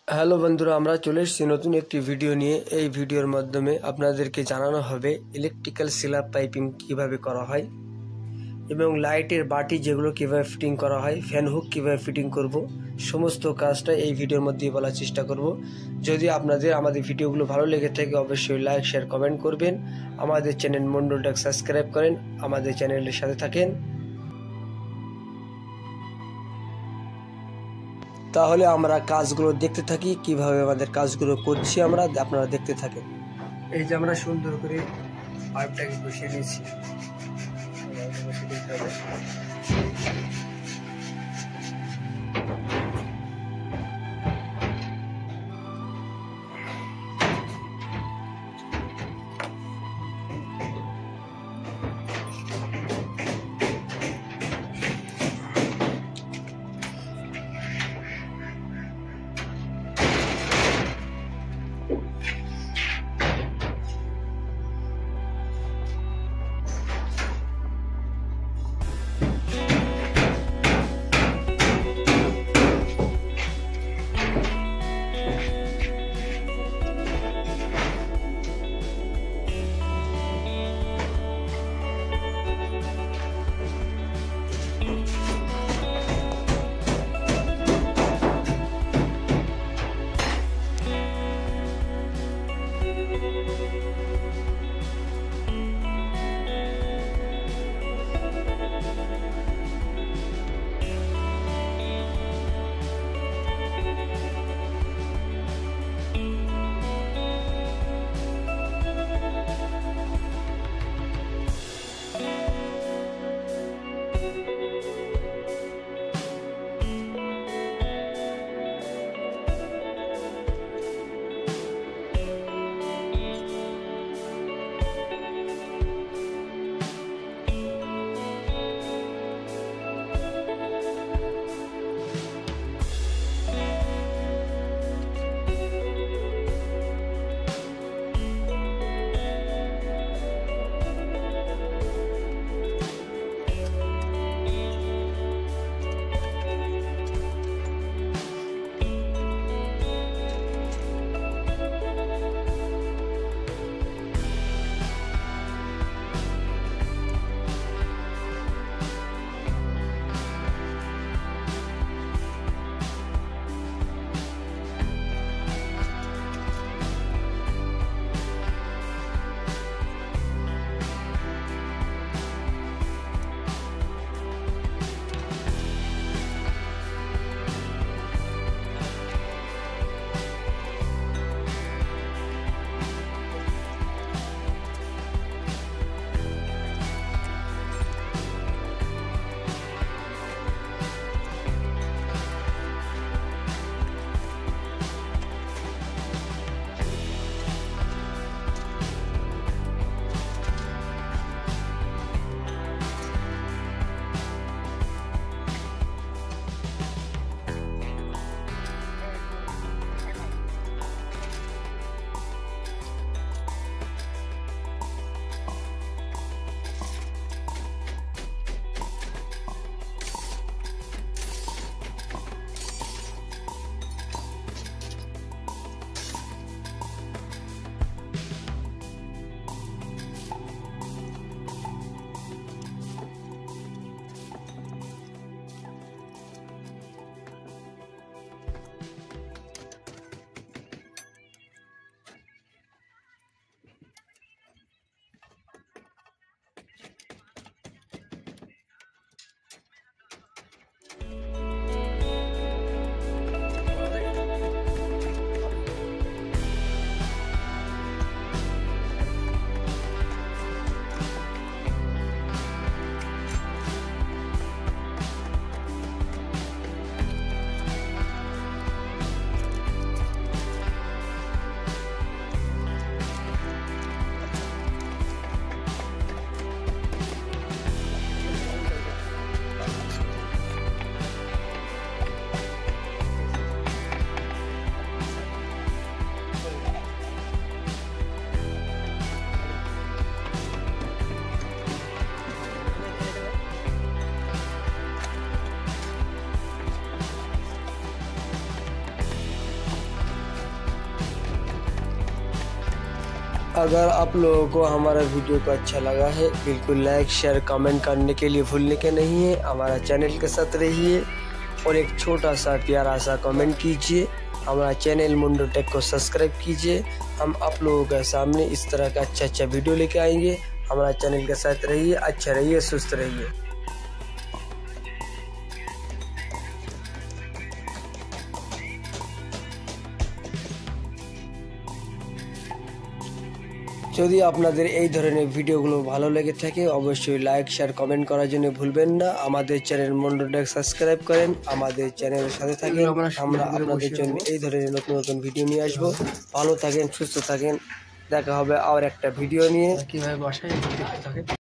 Hello বন্ধুরা, আমরা চলে এসেছি নতুন একটি ভিডিও নিয়ে। এই ভিডিওর মাধ্যমে আপনাদেরকে জানানো হবে ইলেকট্রিক্যাল স্ল্যাব পাইপিং কিভাবে করা হয় এবং লাইটের বাটি যেগুলো কিভাবে ফিটিং করা হয়, ফ্যান হুক কিভাবে ফিটিং করব, সমস্ত কাজটা এই ভিডিওর মধ্যে বলার চেষ্টা করব। যদি আপনাদের আমাদের ভিডিওগুলো ভালো লেগে থাকে অবশ্যই লাইক, শেয়ার, কমেন্ট করবেন। আমাদের চ্যানেল মন্ডলটাকে সাবস্ক্রাইব করেন, আমাদের চ্যানেলের সাথে থাকেন। তাহলে আমরা কাজগুলো দেখতে থাকি, কিভাবে আমাদের কাজগুলো করছি আমরা, আপনারা দেখতে থাকেন। এই যে আমরা সুন্দর করে পাইপটাকে বসিয়ে নিয়েছি, বসিয়ে দিতে হবে। अगर आप लोगों को हमारा वीडियो को अच्छा लगा है, बिल्कुल लाइक शेयर कमेंट करने के लिए भूलने के नहीं है। हमारा चैनल के साथ रहिए और एक छोटा सा प्यारा सा कमेंट कीजिए। हमारा चैनल मुंडो टेक को सब्सक्राइब कीजिए। हम आप लोगों के सामने इस तरह का अच्छा वीडियो लेके आएंगे। हमारा चैनल के साथ रहिए, अच्छा रहिए, सुस्त रहिए। যদি আপনাদের এই ধরনের ভিডিওগুলো ভালো লেগে থাকে অবশ্যই লাইক শেয়ার কমেন্ট করার জন্য ভুলবেন না। আমাদের চ্যানেল মুন্ডো টেক সাবস্ক্রাইব করেন, আমাদের চ্যানেলের সাথে থাকেন। আমরা আপনাদের জন্য এই ধরনের নতুন ভিডিও নিয়ে আসবো। ভালো থাকেন, সুস্থ থাকেন। দেখা হবে আর একটা ভিডিও নিয়ে। কিভাবে বসায় দেখতে থাকেন।